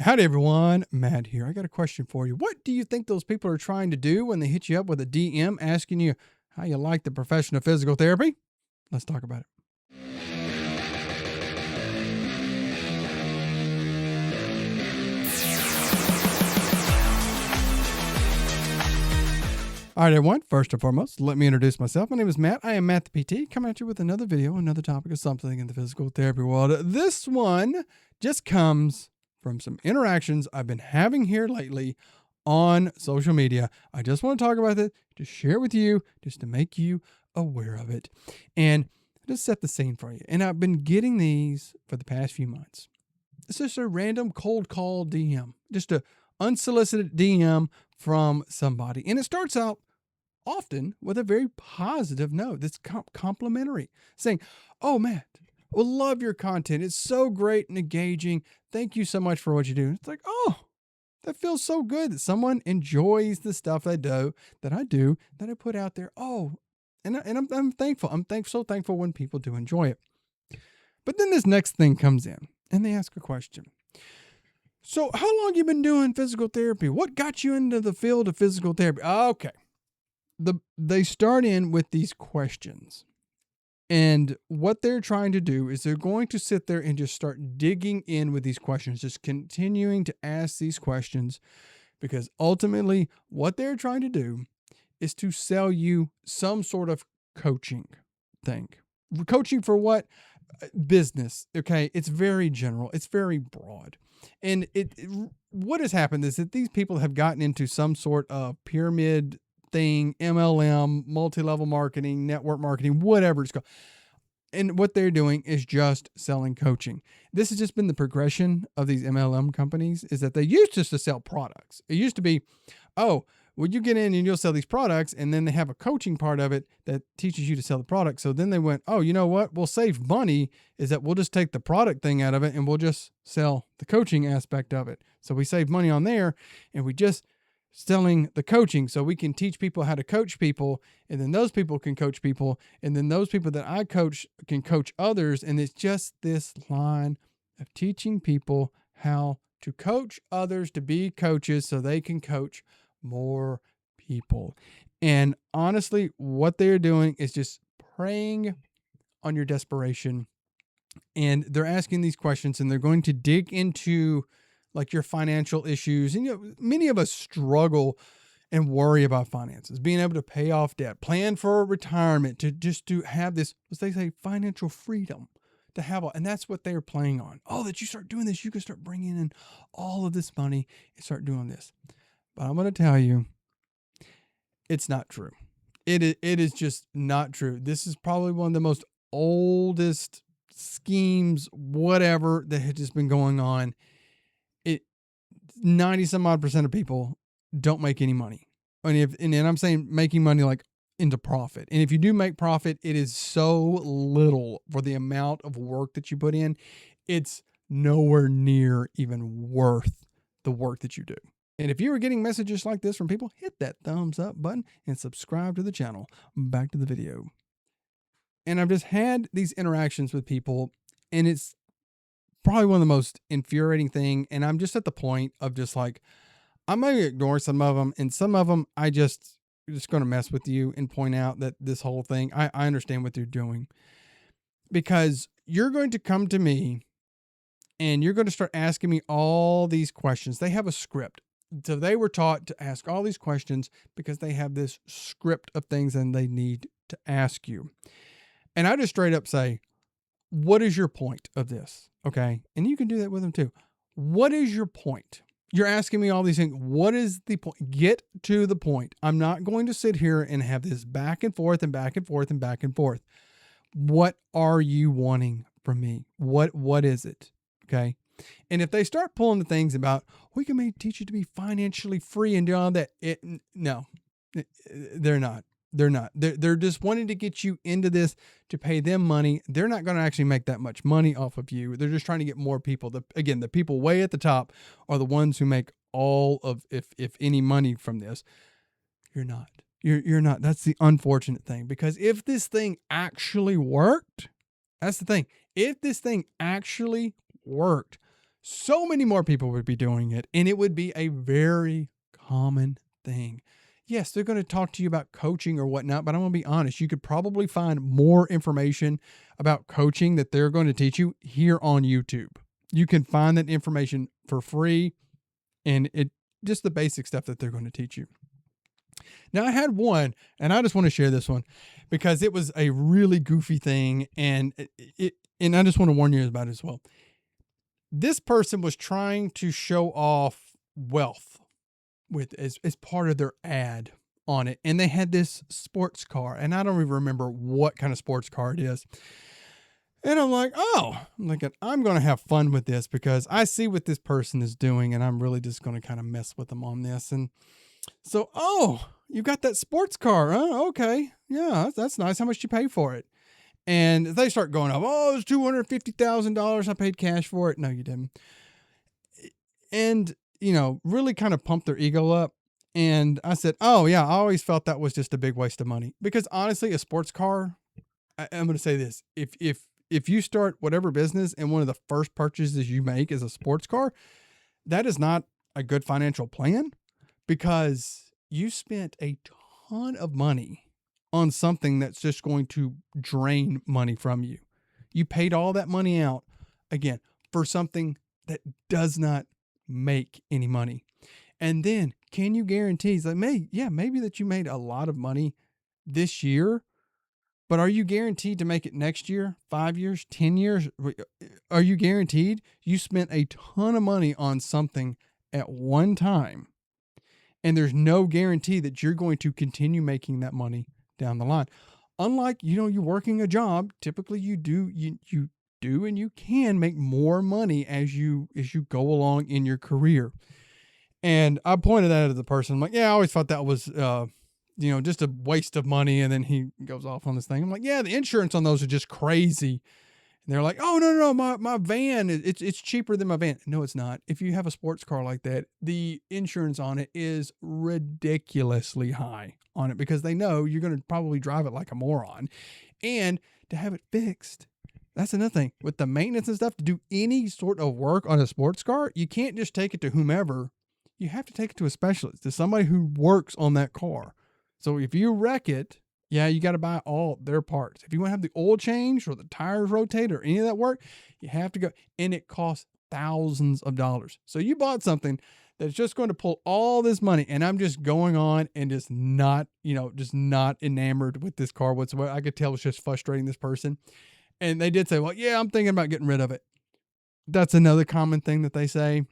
Howdy, everyone. Matt here. I got a question for you. What do you think those people are trying to do when they hit you up with a DM asking you how you like the profession of physical therapy? Let's talk about it. All right, everyone. First and foremost, let me introduce myself. My name is Matt. I am Matt the PT, coming at you with another video, another topic of something in the physical therapy world. This one just comes from some interactions I've been having here lately on social media. I just want to talk about it, to share with you, just to make you aware of it, and just set the scene for you. And I've been getting these for the past few months. It's just a random cold call DM, just a unsolicited DM from somebody. And it starts out often with a very positive note that's complimentary, saying, "Oh, Matt, I love your content. It's so great and engaging. Thank you so much for what you do." It's like, oh, that feels so good that someone enjoys the stuff I do, that I put out there. Oh, I'm thankful. So thankful when people do enjoy it. But then this next thing comes in and they ask a question. "So how long you been doing physical therapy? What got you into the field of physical therapy?" Okay. They start in with these questions. And what they're trying to do is they're going to sit there and just start digging in with these questions, just continuing to ask these questions, because ultimately what they're trying to do is to sell you some sort of coaching thing. Coaching for what? Business. Okay. It's very general. It's very broad. And what has happened is that these people have gotten into some sort of pyramid thing, MLM, multi-level marketing, network marketing, whatever it's called. And what they're doing is just selling coaching. This has just been the progression of these MLM companies, is that they used just to sell products. It used to be, oh, well, you get in and you'll sell these products, and then they have a coaching part of it that teaches you to sell the product. So then they went, oh, you know what? We'll save money, is that we'll just take the product thing out of it and we'll just sell the coaching aspect of it. So we save money on there, and we just selling the coaching, so we can teach people how to coach people, and then those people can coach people, and then those people that I coach can coach others. And it's just this line of teaching people how to coach others to be coaches so they can coach more people. And honestly, what they're doing is just preying on your desperation. And they're asking these questions, and they're going to dig into like your financial issues. And many of us struggle and worry about finances, being able to pay off debt, plan for retirement, to have this, as they say, financial freedom, to have all. And that's what they're playing on. Oh, that you start doing this, you can start bringing in all of this money and start doing this. But I'm going to tell you, it's not true. It is just not true. This is probably one of the most oldest schemes, whatever, that had just been going on. 90 some odd % of people don't make any money. And I'm saying making money like into profit. And if you do make profit, it is so little for the amount of work that you put in. It's nowhere near even worth the work that you do. And if you are getting messages like this from people, hit that thumbs up button and subscribe to the channel. Back to the video. And I've just had these interactions with people, and it's probably one of the most infuriating thing. And I'm just at the point of just like, I'm going to ignore some of them, and some of them I'm just going to mess with you and point out that this whole thing, I understand what they're doing, because you're going to come to me and you're going to start asking me all these questions. They have a script. So they were taught to ask all these questions because they have this script of things and they need to ask you. And I just straight up say, what is your point of this? Okay. And you can do that with them too. What is your point? You're asking me all these things. What is the point? Get to the point. I'm not going to sit here and have this back and forth and back and forth and back and forth. What are you wanting from me? What is it? Okay. And if they start pulling the things about, we can maybe teach you to be financially free and do all that. No, they're not. They're not. They're just wanting to get you into this to pay them money. They're not going to actually make that much money off of you. They're just trying to get more people. The people way at the top are the ones who make all of, if any, money from this. You're not. You're not. That's the unfortunate thing, because if this thing actually worked, that's the thing. If this thing actually worked, so many more people would be doing it, and it would be a very common thing. Yes, they're going to talk to you about coaching or whatnot, but I'm going to be honest. You could probably find more information about coaching that they're going to teach you here on YouTube. You can find that information for free, and it just the basic stuff that they're going to teach you. Now, I had one, and I just want to share this one because it was a really goofy thing, and and I just want to warn you about it as well. This person was trying to show off wealth with as part of their ad on it. And they had this sports car, and I don't even remember what kind of sports car it is. And I'm like, I'm going to have fun with this because I see what this person is doing, and I'm really just going to kind of mess with them on this. And so, you got that sports car, huh? Okay. Yeah, that's nice. How much you pay for it? And they start going up, it was $250,000. I paid cash for it. No, you didn't. And really kind of pumped their ego up. And I said, oh yeah, I always felt that was just a big waste of money because honestly, a sports car, I'm going to say this. If you start whatever business and one of the first purchases you make is a sports car, that is not a good financial plan because you spent a ton of money on something that's just going to drain money from you. You paid all that money out again for something that does not make any money. And then can you guarantee it's like, maybe that you made a lot of money this year, but are you guaranteed to make it next year, 5 years, 10 years? Are you guaranteed? You spent a ton of money on something at one time, and there's no guarantee that you're going to continue making that money down the line. Unlike, you're working a job, typically you do and you can make more money as you go along in your career. And I pointed that at the person. I'm like, yeah, I always thought that was, just a waste of money. And then he goes off on this thing. I'm like, yeah, the insurance on those are just crazy. And they're like, oh, no, my van, it's cheaper than my van. No, it's not. If you have a sports car like that, the insurance on it is ridiculously high on it because they know you're going to probably drive it like a moron. And to have it fixed, that's another thing. With the maintenance and stuff, to do any sort of work on a sports car, you can't just take it to whomever. You have to take it to a specialist, to somebody who works on that car. So if you wreck it, yeah, you got to buy all their parts. If you want to have the oil changed or the tires rotated or any of that work, you have to go. And it costs thousands of dollars. So you bought something that's just going to pull all this money. And I'm just going on and just not enamored with this car whatsoever. I could tell it's just frustrating this person. And they did say, well, yeah, I'm thinking about getting rid of it. That's another common thing that they say.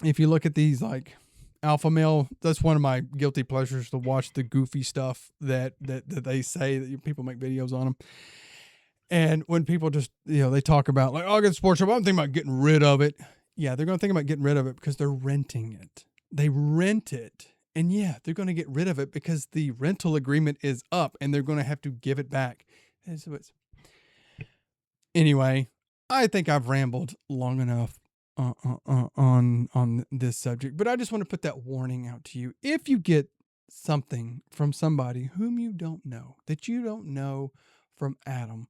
If you look at these like alpha male, that's one of my guilty pleasures to watch the goofy stuff that they say that people make videos on them. And when people just, they talk about like, I'll get a sports car, I'm thinking about getting rid of it. Yeah, they're going to think about getting rid of it because they're renting it. They rent it. And yeah, they're going to get rid of it because the rental agreement is up and they're going to have to give it back. And so anyway, I think I've rambled long enough on this subject, but I just want to put that warning out to you. If you get something from somebody whom you don't know, that you don't know from Adam,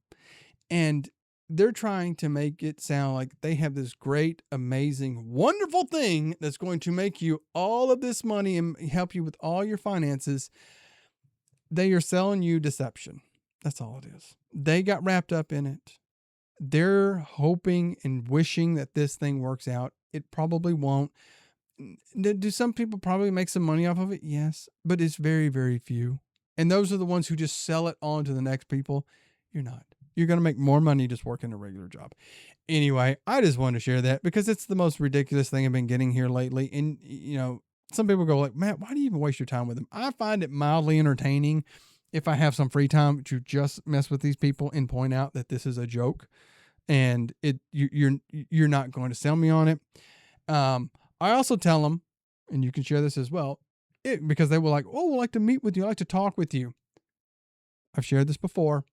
and they're trying to make it sound like they have this great, amazing, wonderful thing that's going to make you all of this money and help you with all your finances, they are selling you deception. That's all it is. They got wrapped up in it. They're hoping and wishing that this thing works out. It probably won't. Do some people probably make some money off of it? Yes, but it's very, very few. And those are the ones who just sell it on to the next people. You're not. You're going to make more money just working a regular job. Anyway, I just wanted to share that because it's the most ridiculous thing I've been getting here lately. And, some people go like, Matt, why do you even waste your time with them? I find it mildly entertaining if I have some free time to just mess with these people and point out that this is a joke. And you're not going to sell me on it. I also tell them, and you can share this as well, because they were like, oh, we'd like to meet with you. I'd like to talk with you. I've shared this before.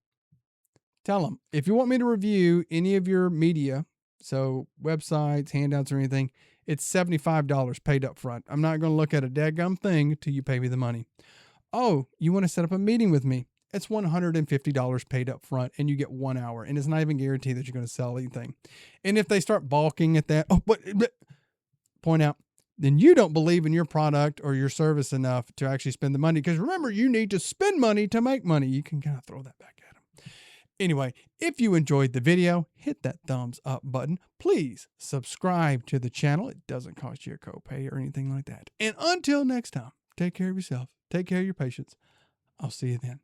Tell them, if you want me to review any of your media, so websites, handouts, or anything, it's $75 paid up front. I'm not going to look at a dadgum thing till you pay me the money. Oh, you want to set up a meeting with me? it's $150 paid up front and you get 1 hour, and it's not even guaranteed that you're going to sell anything. And if they start balking at that, point out, then you don't believe in your product or your service enough to actually spend the money. Because remember, you need to spend money to make money. You can kind of throw that back at them. Anyway, if you enjoyed the video, hit that thumbs up button. Please subscribe to the channel. It doesn't cost you a copay or anything like that. And until next time, take care of yourself. Take care of your patients. I'll see you then.